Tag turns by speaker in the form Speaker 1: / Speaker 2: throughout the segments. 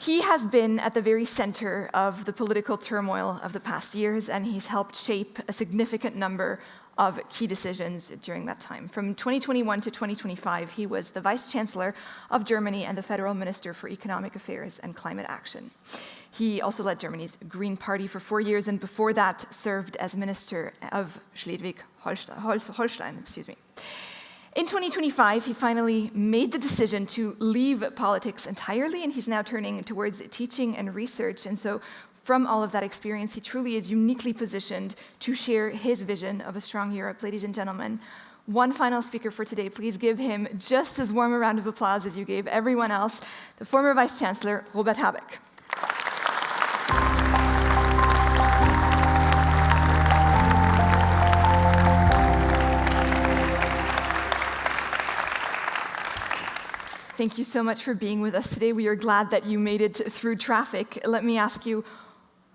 Speaker 1: He has been at the very center of the political turmoil of the past years, and he's helped shape a significant number of key decisions during that time. From 2021 to 2025, he was the Vice Chancellor of Germany and the Federal Minister for Economic Affairs and Climate Action. He also led Germany's Green Party for 4 years, and before that served as Minister of Schleswig-Holstein. In 2025, he finally made the decision to leave politics entirely, and he's now turning towards teaching and research. And so from all of that experience, he truly is uniquely positioned to share his vision of a strong Europe. Ladies and gentlemen, one final speaker for today. Please give him just as warm a round of applause as you gave everyone else, the former Vice Chancellor, Robert Habeck. Thank you so much for being with us today. We are glad that you made it through traffic. Let me ask you,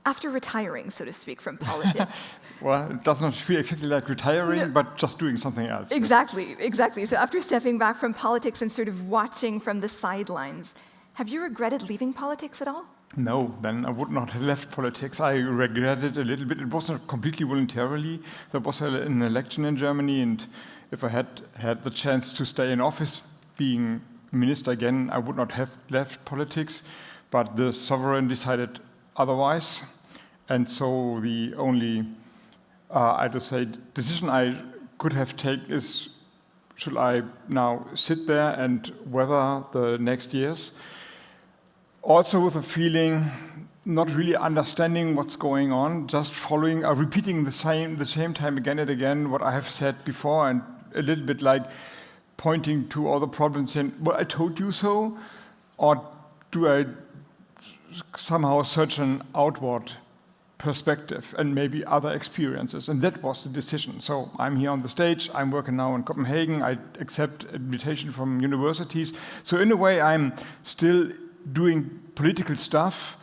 Speaker 1: after retiring, so to speak, from politics.
Speaker 2: Well, it does not feel exactly like retiring, but just doing something else.
Speaker 1: Exactly. So after stepping back from politics and sort of watching from the sidelines, have you regretted leaving politics at all?
Speaker 2: No, then I would not have left politics. I regretted it a little bit. It wasn't completely voluntarily. There was an election in Germany, and if I had the chance to stay in office, being minister again, I would not have left politics, but the sovereign decided otherwise. And so the only, decision I could have taken is, should I now sit there and weather the next years? Also with a feeling, not really understanding what's going on, just following, repeating the same time again and again what I have said before, and a little bit like pointing to all the problems saying, well, I told you so, or do I somehow search an outward perspective and maybe other experiences? And that was the decision. So I'm here on the stage, I'm working now in Copenhagen, I accept invitation from universities. So in a way, I'm still doing political stuff,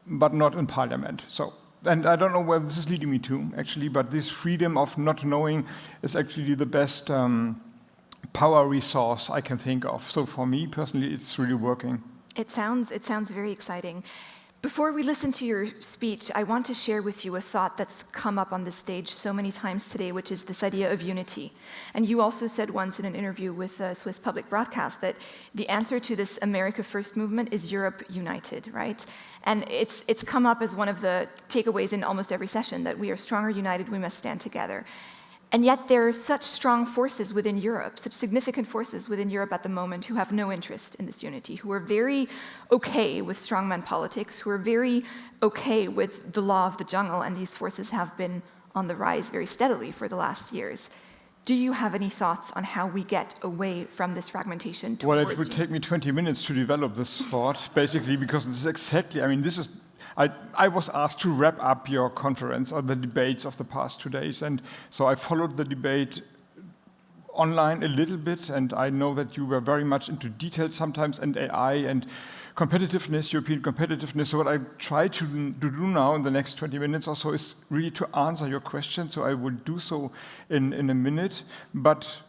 Speaker 2: but not in parliament. So, and I don't know where this is leading me to, actually, but this freedom of not knowing is actually the best power resource I can think of. So for me personally, it's really working.
Speaker 1: It sounds very exciting. Before we listen to your speech, I want to share with you a thought that's come up on this stage so many times today, which is this idea of unity. And you also said once in an interview with Swiss Public Broadcast that the answer to this America First movement is Europe united, right? And it's come up as one of the takeaways in almost every session, that we are stronger united, we must stand together. And yet there are such strong forces within Europe, such significant forces within Europe at the moment who have no interest in this unity, who are very okay with strongman politics, who are very okay with the law of the jungle, and these forces have been on the rise very steadily for the last years. Do you have any thoughts on how we get away from this fragmentation towards
Speaker 2: Well, it would take me 20 minutes to develop this thought, basically, because this is exactly, I was asked to wrap up your conference or the debates of the past 2 days, and so I followed the debate online a little bit, and I know that you were very much into details sometimes, and AI and competitiveness, European competitiveness. So what I try to do now in the next 20 minutes or so is really to answer your question, so I will do so in a minute. But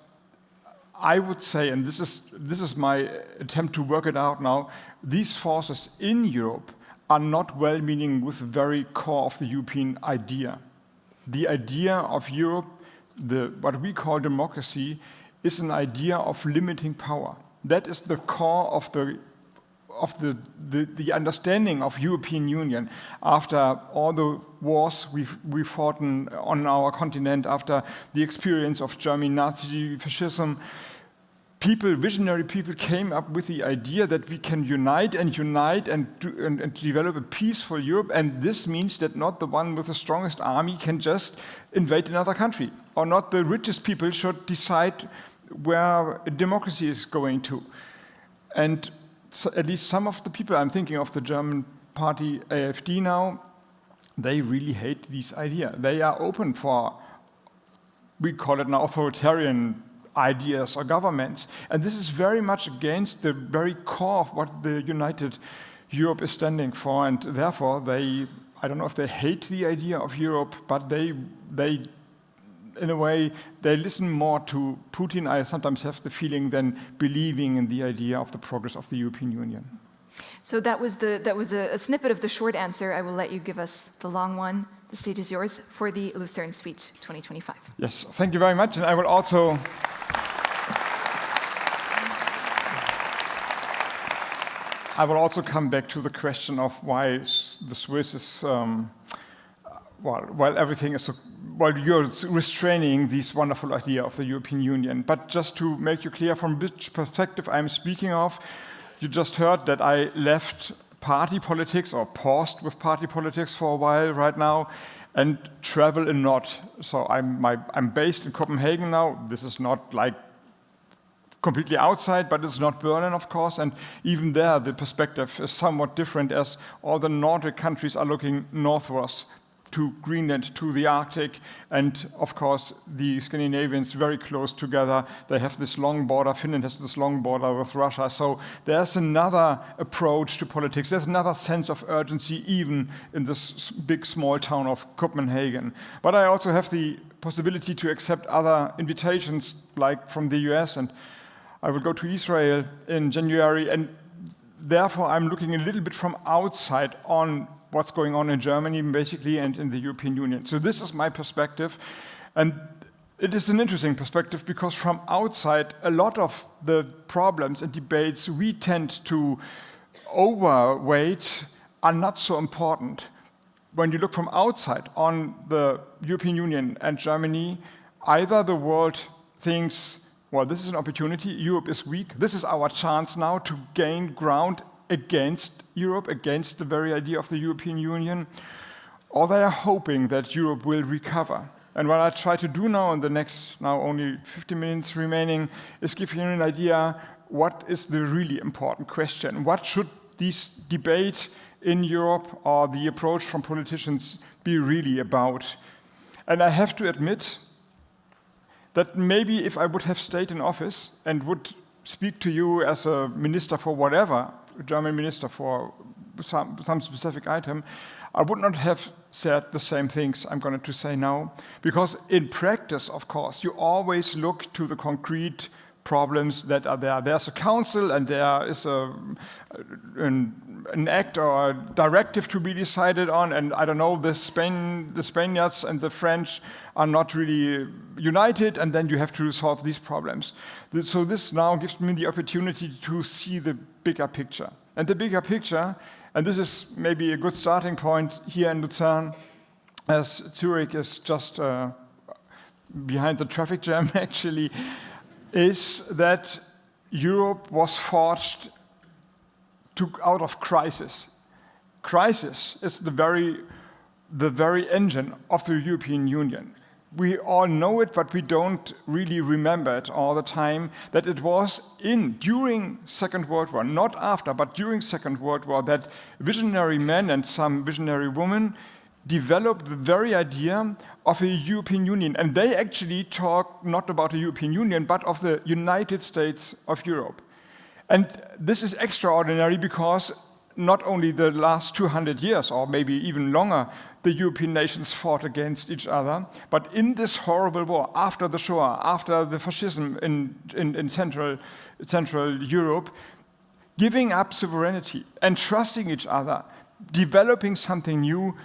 Speaker 2: I would say, and this is my attempt to work it out now, these forces in Europe are not well-meaning with the very core of the European idea. The idea of Europe, what we call democracy, is an idea of limiting power. That is the core of the understanding of European Union. After all the wars we fought on our continent, after the experience of German Nazi fascism, visionary people came up with the idea that we can unite and develop a peaceful Europe, and this means that not the one with the strongest army can just invade another country, or not the richest people should decide where democracy is going to. And so at least some of the people, I'm thinking of the German party AfD now, they really hate this idea. They are open for, we call it now, authoritarian ideas or governments. And this is very much against the very core of what the United Europe is standing for. And therefore, I don't know if they hate the idea of Europe, but they in a way, they listen more to Putin, I sometimes have the feeling, than believing in the idea of the progress of the European Union.
Speaker 1: So that was a snippet of the short answer. I will let you give us the long one. The stage is yours for the Lucerne Speech 2025.
Speaker 2: Yes, thank you very much. And I will also come back to the question of why the Swiss is, while everything is, while you're restraining this wonderful idea of the European Union. But just to make you clear from which perspective I'm speaking of, you just heard that I left party politics or paused with party politics for a while right now and travel a lot. So I'm based in Copenhagen now. This is not like completely outside, but it's not Berlin, of course, and even there the perspective is somewhat different as all the Nordic countries are looking northwards to Greenland, to the Arctic, and of course the Scandinavians very close together. They have this long border, Finland has this long border with Russia, so there's another approach to politics, there's another sense of urgency even in this big small town of Copenhagen. But I also have the possibility to accept other invitations like from the US, and I will go to Israel in January, and therefore I'm looking a little bit from outside on what's going on in Germany, basically, and in the European Union. So this is my perspective, and it is an interesting perspective because from outside, a lot of the problems and debates we tend to overweight are not so important. When you look from outside on the European Union and Germany, either the world thinks, well, this is an opportunity, Europe is weak, this is our chance now to gain ground against Europe, against the very idea of the European Union, or they are hoping that Europe will recover. And what I try to do now in the next, now only 50 minutes remaining, is give you an idea what is the really important question. What should this debate in Europe or the approach from politicians be really about? And I have to admit that maybe if I would have stayed in office and would speak to you as a minister for whatever, a German minister for some specific item, I would not have said the same things I'm going to say now. Because in practice, of course, you always look to the concrete problems that are there. There's a council and there is an act or a directive to be decided on, and I don't know, the Spaniards and the French are not really united, and then you have to solve these problems. So this now gives me the opportunity to see the bigger picture. And the bigger picture, and this is maybe a good starting point here in Lucerne, as Zurich is just behind the traffic jam actually, is that Europe was forged out of crisis. Crisis is the very engine of the European Union. We all know it, but we don't really remember it all the time, that it was during Second World War, not after, but during Second World War, that visionary men and some visionary women developed the very idea of a European Union. And they actually talk not about the European Union, but of the United States of Europe. And this is extraordinary because not only the last 200 years, or maybe even longer, the European nations fought against each other, but in this horrible war, after the Shoah, after the fascism in Central Europe, giving up sovereignty and trusting each other, developing something new,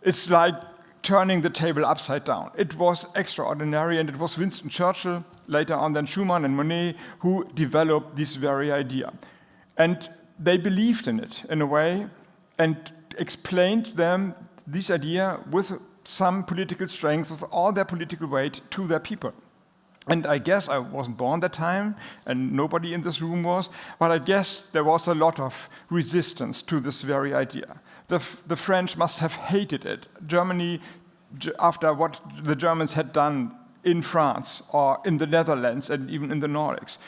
Speaker 2: it's like turning the table upside down. It was extraordinary, and it was Winston Churchill, later on then Schuman and Monnet, who developed this very idea. And they believed in it in a way and explained them this idea with some political strength, with all their political weight to their people. And I guess I wasn't born that time, and nobody in this room was, but I guess there was a lot of resistance to this very idea. The French must have hated it. Germany, after what the Germans had done in France or in the Netherlands and even in the Nordics.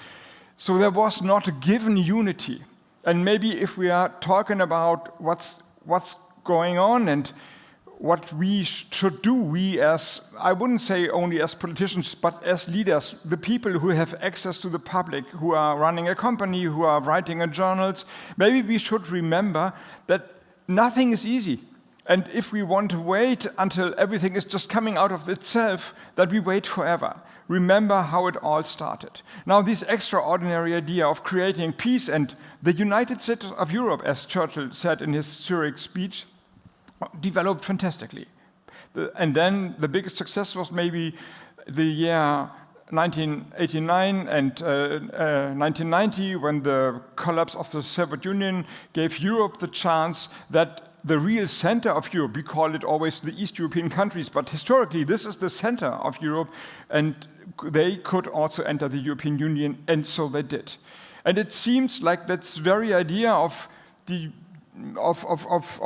Speaker 2: So there was not a given unity. And maybe if we are talking about what's going on and what we should do, we as, I wouldn't say only as politicians, but as leaders, the people who have access to the public, who are running a company, who are writing in journals, maybe we should remember that nothing is easy. And if we want to wait until everything is just coming out of itself, then we wait forever. Remember how it all started. Now, this extraordinary idea of creating peace and the United States of Europe, as Churchill said in his Zurich speech, developed fantastically. And then the biggest success was maybe the year 1989 and 1990, when the collapse of the Soviet Union gave Europe the chance that the real center of Europe, we call it always the East European countries, but historically this is the center of Europe, and they could also enter the European Union, and so they did. And it seems like that very idea of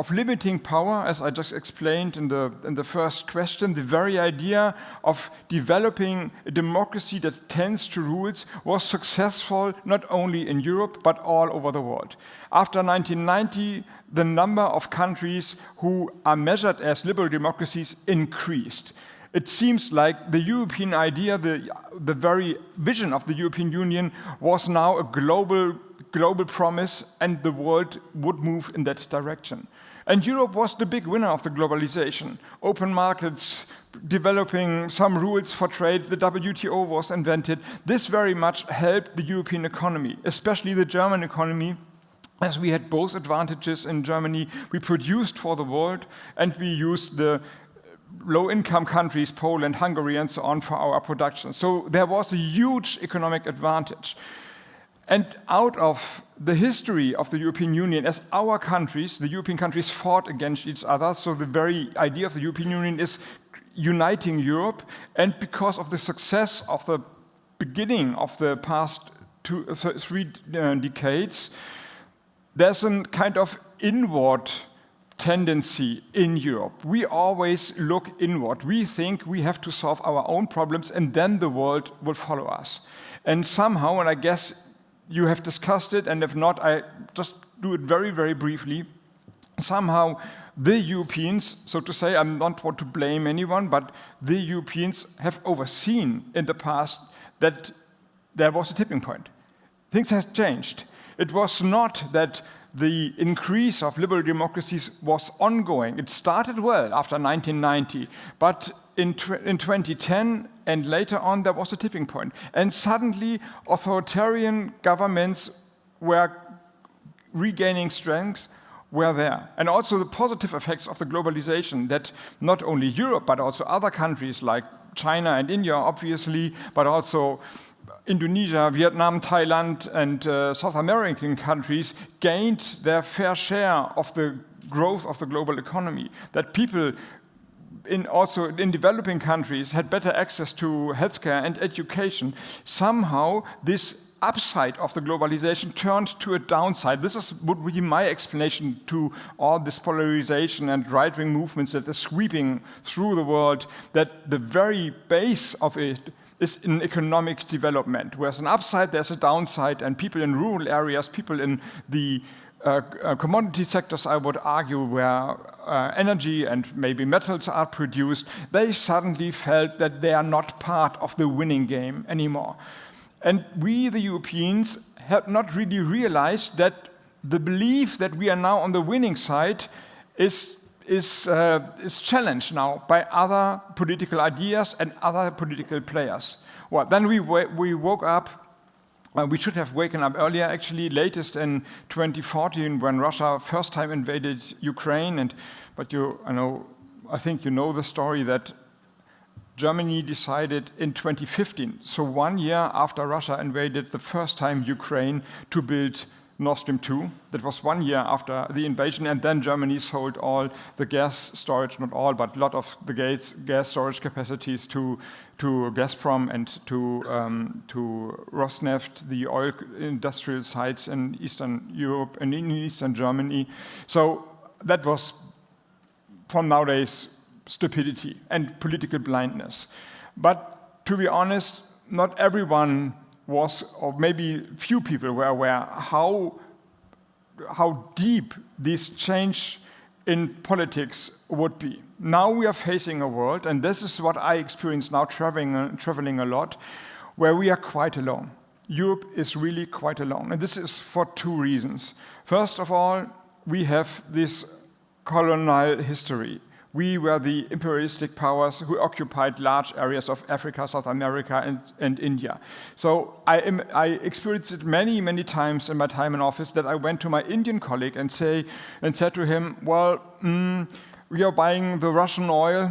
Speaker 2: limiting power, as I just explained in the first question, the very idea of developing a democracy that tends to rules was successful not only in Europe but all over the world. After 1990, the number of countries who are measured as liberal democracies increased. It seems like the European idea, the very vision of the European Union, was now a global promise, and the world would move in that direction. And Europe was the big winner of the globalization. Open markets, developing some rules for trade, the WTO was invented. This very much helped the European economy, especially the German economy, as we had both advantages in Germany. We produced for the world, and we used the low-income countries, Poland, Hungary, and so on, for our production. So there was a huge economic advantage. And out of the history of the European Union, as our countries, the European countries, fought against each other, so the very idea of the European Union is uniting Europe. And because of the success of the beginning of the past 3 decades, there's a kind of inward tendency in Europe. We always look inward. We think we have to solve our own problems, and then the world will follow us. And somehow, and I guess you have discussed it, and if not, I just do it very, very briefly. Somehow, the Europeans, so to say, I don't want to blame anyone, but the Europeans have overseen in the past that there was a tipping point. Things have changed. It was not that the increase of liberal democracies was ongoing. It started well after 1990, but in 2010 and later on, there was a tipping point. And suddenly, authoritarian governments were regaining strength, were there. And also the positive effects of the globalization, that not only Europe, but also other countries like China and India, obviously, but also Indonesia, Vietnam, Thailand, and South American countries gained their fair share of the growth of the global economy. That people also in developing countries had better access to healthcare and education. Somehow, this upside of the globalization turned to a downside. This would be my explanation to all this polarization and right-wing movements that are sweeping through the world, that the very base of it is in economic development. Whereas an upside, there's a downside, and people in rural areas, people in the commodity sectors, I would argue, where energy and maybe metals are produced, they suddenly felt that they are not part of the winning game anymore. And we, the Europeans, have not really realized that the belief that we are now on the winning side is challenged now by other political ideas and other political players. Well, then we woke up. We should have woken up earlier, actually, latest in 2014, when Russia first time invaded Ukraine. But I think you know the story, that Germany decided in 2015, so 1 year after Russia invaded the first time Ukraine, to build Nord Stream 2. That was 1 year after the invasion, and then Germany sold all the gas storage, not all, but a lot of the gas storage capacities to Gazprom and to Rosneft, the oil industrial sites in Eastern Europe and in Eastern Germany. So that was, from nowadays, stupidity and political blindness. But to be honest, not everyone was, or maybe few people were aware how deep this change in politics would be. Now we are facing a world, and this is what I experience now traveling a lot, where we are quite alone. Europe is really quite alone, and this is for 2 reasons. First of all, we have this colonial history. We were the imperialistic powers who occupied large areas of Africa, South America, and India. So I experienced it many, many times in my time in office that I went to my Indian colleague and said to him, well, we are buying the Russian oil.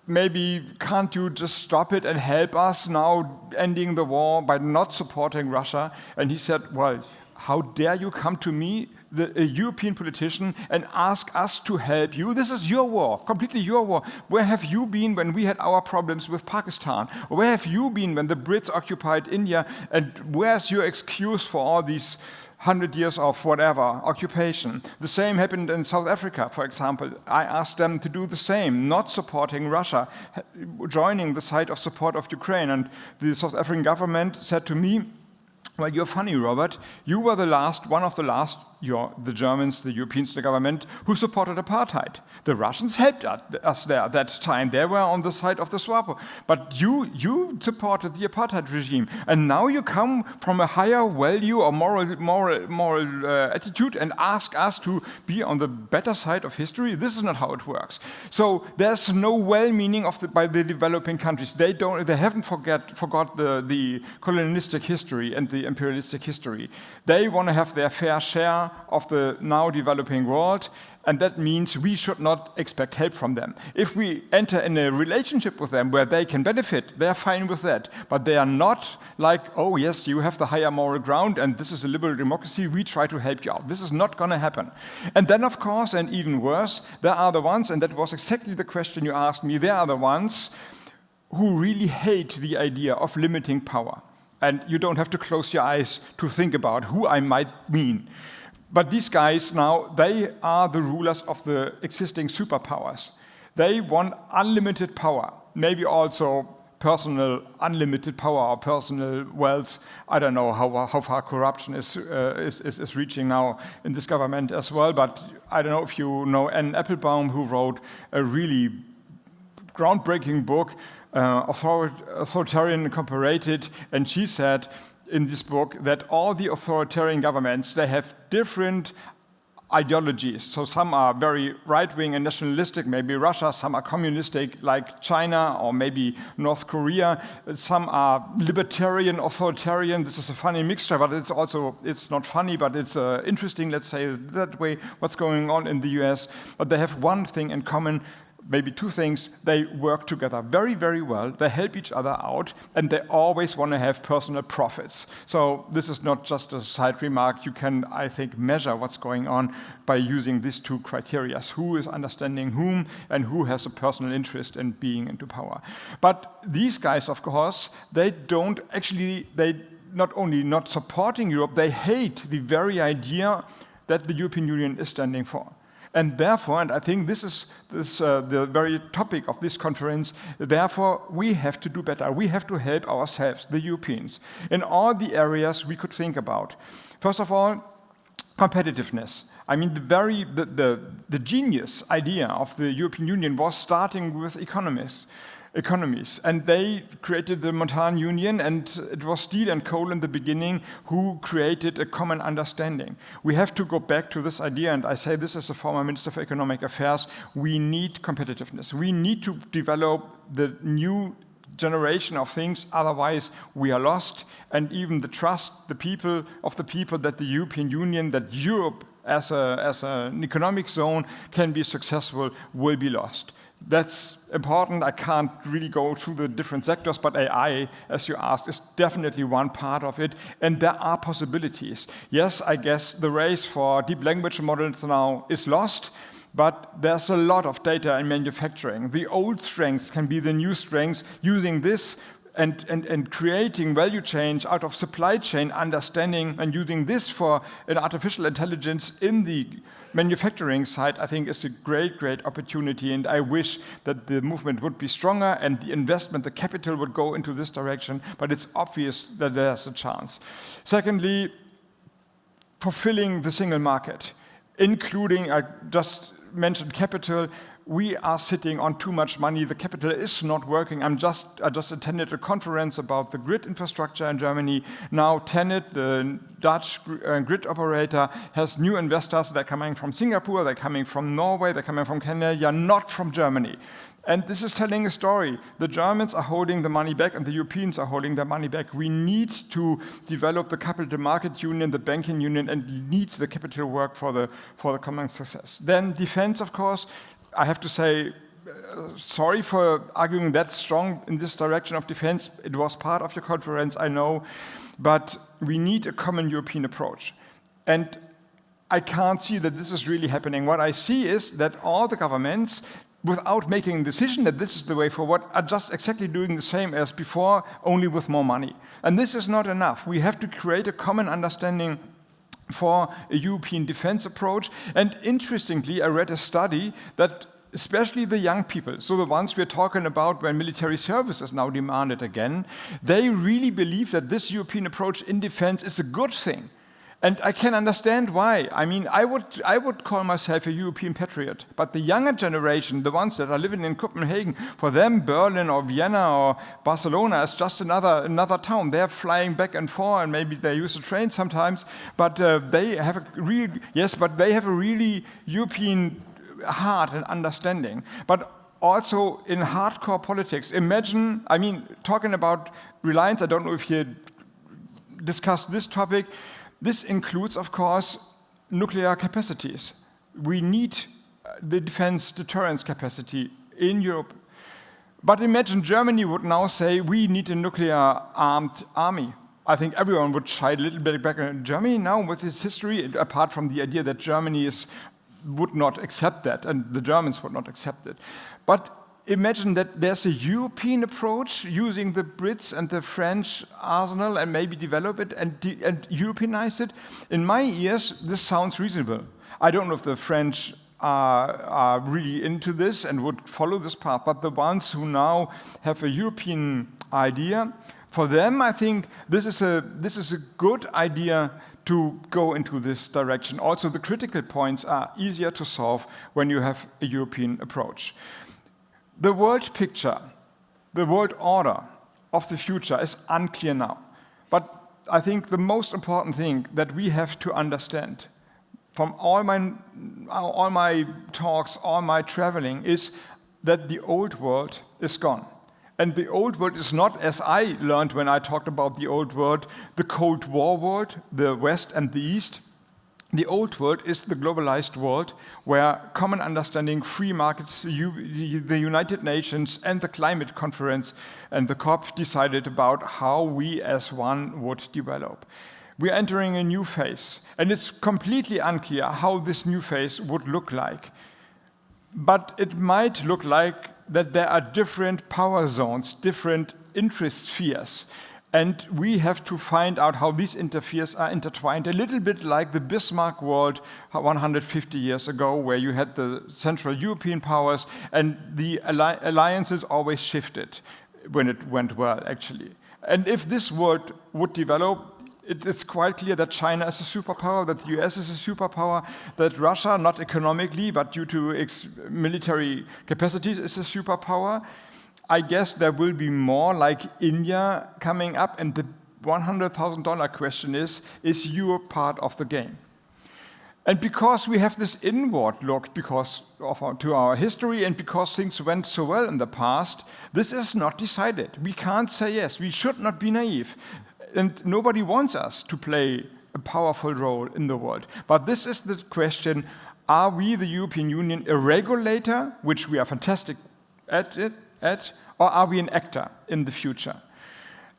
Speaker 2: Maybe can't you just stop it and help us now ending the war by not supporting Russia? And he said, well, how dare you come to me, a European politician, and ask us to help you? This is your war, completely your war. Where have you been when we had our problems with Pakistan? Where have you been when the Brits occupied India? And where's your excuse for all these 100 years of whatever, occupation? The same happened in South Africa, for example. I asked them to do the same, not supporting Russia, joining the side of support of Ukraine. And the South African government said to me, well, you're funny, Robert. You were one of the last, the Germans, the Europeans, the government, who supported apartheid. The Russians helped us there at that time. They were on the side of the SWAPO. But you supported the apartheid regime. And now you come from a higher value or moral attitude and ask us to be on the better side of history? This is not how it works. So there's no well-meaning by the developing countries. They haven't forgot the colonialistic history and the imperialistic history. They want to have their fair share of the now developing world, and that means we should not expect help from them. If we enter in a relationship with them where they can benefit, they're fine with that. But they are not like, oh yes, you have the higher moral ground and this is a liberal democracy, we try to help you out. This is not going to happen. And then of course, and even worse, there are the ones, and that was exactly the question you asked me, there are the ones who really hate the idea of limiting power. And you don't have to close your eyes to think about who I might mean. But these guys now, they are the rulers of the existing superpowers. They want unlimited power, maybe also personal unlimited power or personal wealth. I don't know how far corruption is reaching now in this government as well, but I don't know if you know Anne Applebaum, who wrote a really groundbreaking book, Authoritarian Incorporated, and she said in this book that all the authoritarian governments, they have different ideologies. So some are very right-wing and nationalistic, maybe Russia, some are communistic like China or maybe North Korea, some are libertarian, authoritarian. This is a funny mixture, but it's not funny, but it's interesting, let's say that way, what's going on in the US. But they have one thing in common, maybe two things. They work together very, very well. They help each other out, and they always want to have personal profits. So this is not just a side remark. You can, I think, measure what's going on by using these two criteria. Who is understanding whom, and who has a personal interest in being into power. But these guys, of course, they not only not supporting Europe, they hate the very idea that the European Union is standing for. And therefore, and I think this is the very topic of this conference, therefore we have to do better. We have to help ourselves, the Europeans, in all the areas we could think about. First of all, competitiveness. I mean, the genius idea of the European Union was starting with economies. And they created the Montan Union, and it was Steel and Coal in the beginning who created a common understanding. We have to go back to this idea, and I say this as a former Minister for Economic Affairs, we need competitiveness. We need to develop the new generation of things, otherwise we are lost, and even the trust of the people that the European Union, that Europe as an economic zone can be successful will be lost. That's important. I can't really go through the different sectors, but AI, as you asked, is definitely one part of it, and there are possibilities. Yes, I guess the race for deep language models now is lost, but there's a lot of data in manufacturing. The old strengths can be the new strengths, using this and creating value chains out of supply chain understanding and using this for an artificial intelligence in the manufacturing side, I think is a great, great opportunity, and I wish that the movement would be stronger and the investment, the capital would go into this direction, but it's obvious that there's a chance. Secondly, fulfilling the single market, including, I just mentioned capital, we are sitting on too much money, the capital is not working. I just attended a conference about the grid infrastructure in Germany. Now TenneT, the Dutch grid operator, has new investors. They're coming from Singapore, they're coming from Norway, they're coming from Canada, not from Germany. And this is telling a story. The Germans are holding the money back and the Europeans are holding their money back. We need to develop the capital market union, the banking union, and need the capital work for the common success. Then defense, of course. I have to say, sorry for arguing that strong in this direction of defense. It was part of your conference, I know, but we need a common European approach. And I can't see that this is really happening. What I see is that all the governments, without making a decision that this is the way forward, are just exactly doing the same as before, only with more money. And this is not enough. We have to create a common understanding for a European defense approach. And interestingly, I read a study that especially the young people, so the ones we're talking about when military service is now demanded again, they really believe that this European approach in defense is a good thing. And I can understand why. I mean, I would call myself a European patriot, but the younger generation, the ones that are living in Copenhagen, for them Berlin or Vienna or Barcelona is just another town. They're flying back and forth, and maybe they use a train sometimes, but they have a really European heart and understanding. But also in hardcore politics, imagine, I mean, talking about reliance, I don't know if you discussed this topic. This includes, of course, nuclear capacities. We need the defense deterrence capacity in Europe. But imagine Germany would now say, we need a nuclear-armed army. I think everyone would shy a little bit back. Germany now, with its history, apart from the idea that Germany would not accept that, and the Germans would not accept it. But imagine that there's a European approach using the Brits and the French arsenal and maybe develop it and Europeanize it. In my ears, this sounds reasonable. I don't know if the French are really into this and would follow this path, but the ones who now have a European idea, for them, I think this is a good idea to go into this direction. Also, the critical points are easier to solve when you have a European approach. The world picture, the world order of the future is unclear now. But I think the most important thing that we have to understand from all my talks, all my traveling, is that the old world is gone. And the old world is not, as I learned when I talked about the old world, the Cold War world, the West and the East. The old world is the globalized world where common understanding, free markets, the United Nations and the climate conference and the COP decided about how we as one would develop. We're entering a new phase, and it's completely unclear how this new phase would look like. But it might look like that there are different power zones, different interest spheres. And we have to find out how these interferes are intertwined, a little bit like the Bismarck world 150 years ago, where you had the Central European powers, and the alliances always shifted when it went well, actually. And if this world would develop, it is quite clear that China is a superpower, that the US is a superpower, that Russia, not economically, but due to its military capacities, is a superpower. I guess there will be more like India coming up, and the $100,000 question is Europe part of the game? And because we have this inward look to our history and because things went so well in the past, this is not decided. We can't say yes. We should not be naive. And nobody wants us to play a powerful role in the world. But this is the question, are we, the European Union, a regulator, which we are fantastic at, or are we an actor in the future?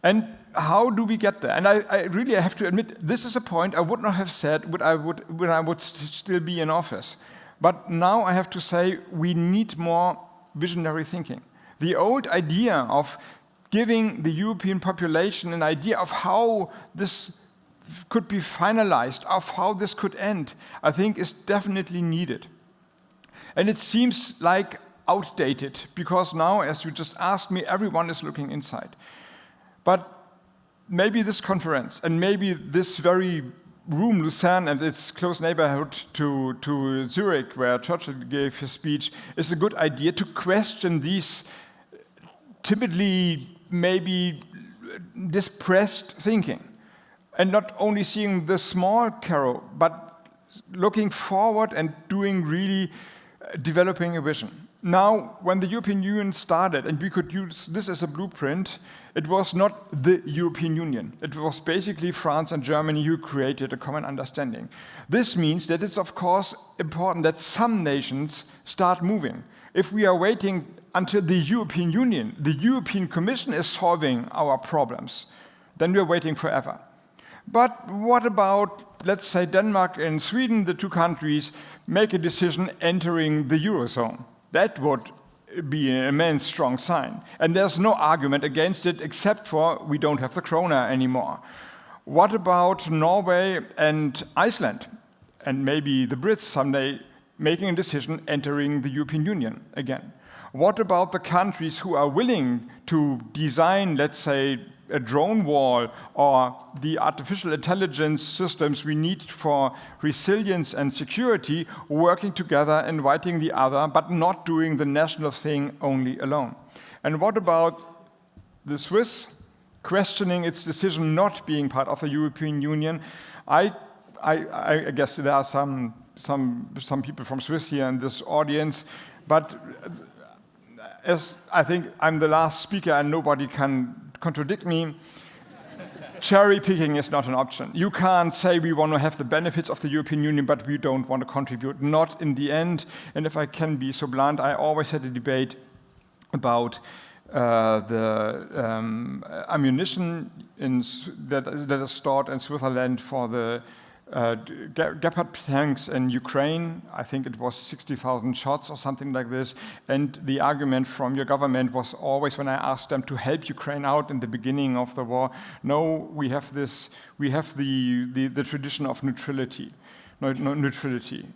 Speaker 2: And how do we get there? And I really have to admit, this is a point I would not have said when I would still be in office. But now I have to say we need more visionary thinking. The old idea of giving the European population an idea of how this could be finalized, of how this could end, I think is definitely needed. And it seems like outdated, because now, as you just asked me, everyone is looking inside. But maybe this conference, and maybe this very room, Lucerne and its close neighborhood to Zurich, where Churchill gave his speech, is a good idea to question these timidly, maybe depressed thinking. And not only seeing the small carrot, but looking forward and developing a vision. Now, when the European Union started, and we could use this as a blueprint, it was not the European Union. It was basically France and Germany who created a common understanding. This means that it's, of course, important that some nations start moving. If we are waiting until the European Union, the European Commission is solving our problems, then we're waiting forever. But what about, let's say, Denmark and Sweden, the two countries, make a decision entering the Eurozone? That would be an immense strong sign. And there's no argument against it except for we don't have the krona anymore. What about Norway and Iceland? And maybe the Brits someday making a decision entering the European Union again. What about the countries who are willing to design, let's say, a drone wall or the artificial intelligence systems we need for resilience and security, working together, inviting the other, but not doing the national thing only alone? And what about the Swiss questioning its decision not being part of the European Union? I guess there are some people from Swiss here in this audience, but as I think I'm the last speaker and nobody can contradict me, cherry picking is not an option. You can't say we want to have the benefits of the European Union, but we don't want to contribute. Not in the end. And if I can be so blunt, I always had a debate about the ammunition that is stored in Switzerland for the Gepard tanks in Ukraine. I think it was 60,000 shots or something like this. And the argument from your government was always, when I asked them to help Ukraine out in the beginning of the war, no, we have the tradition of neutrality. No, neutrality.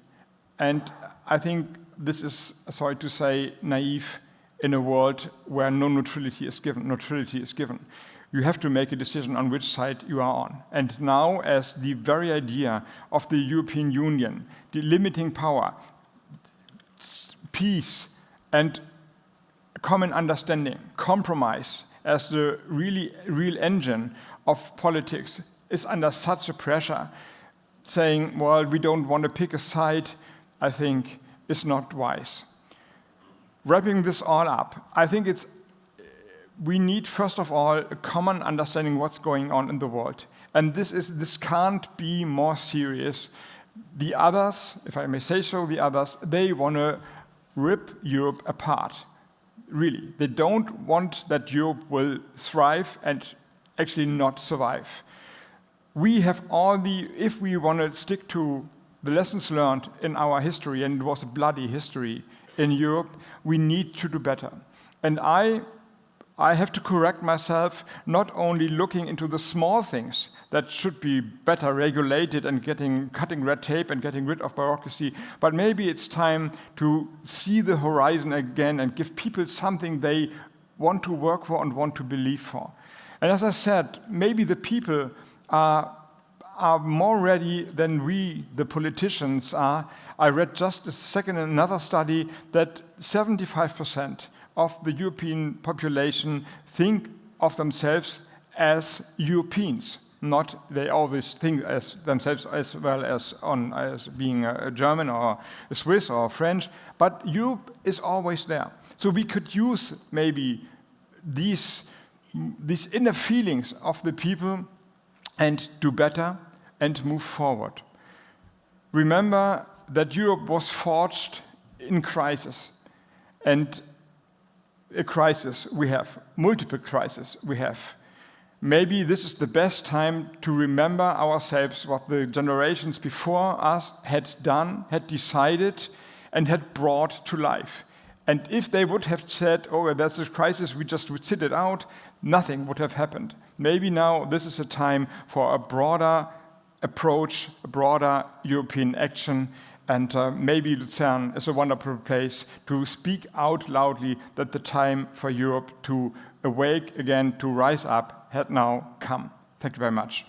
Speaker 2: And I think this is, sorry to say, naive in a world where no neutrality is given. Neutrality is given. You have to make a decision on which side you are on. And now, as the very idea of the European Union, the limiting power, peace, and common understanding, compromise, as the real engine of politics, is under such a pressure, saying, well, we don't want to pick a side, I think is not wise. Wrapping this all up, I think we need, first of all, a common understanding what's going on in the world. And this can't be more serious. The others, if I may say so, they want to rip Europe apart. Really. They don't want that Europe will thrive and actually not survive. We have if we want to stick to the lessons learned in our history, and it was a bloody history in Europe, we need to do better. And I have to correct myself, not only looking into the small things that should be better regulated and cutting red tape and getting rid of bureaucracy, but maybe it's time to see the horizon again and give people something they want to work for and want to believe for. And as I said, maybe the people are more ready than we, the politicians, are. I read just a second in another study that 75% of the European population think of themselves as Europeans. They always think as themselves as well as being a German or a Swiss or a French, but Europe is always there. So we could use maybe these inner feelings of the people and do better and move forward. Remember that Europe was forged in crisis, and a crisis we have, multiple crises we have. Maybe this is the best time to remember ourselves what the generations before us had done, had decided, and had brought to life. And if they would have said, oh, that's a crisis, we just would sit it out, nothing would have happened. Maybe now this is a time for a broader approach, a broader European action, and maybe Lucerne is a wonderful place to speak out loudly that the time for Europe to awake again, to rise up, had now come. Thank you very much.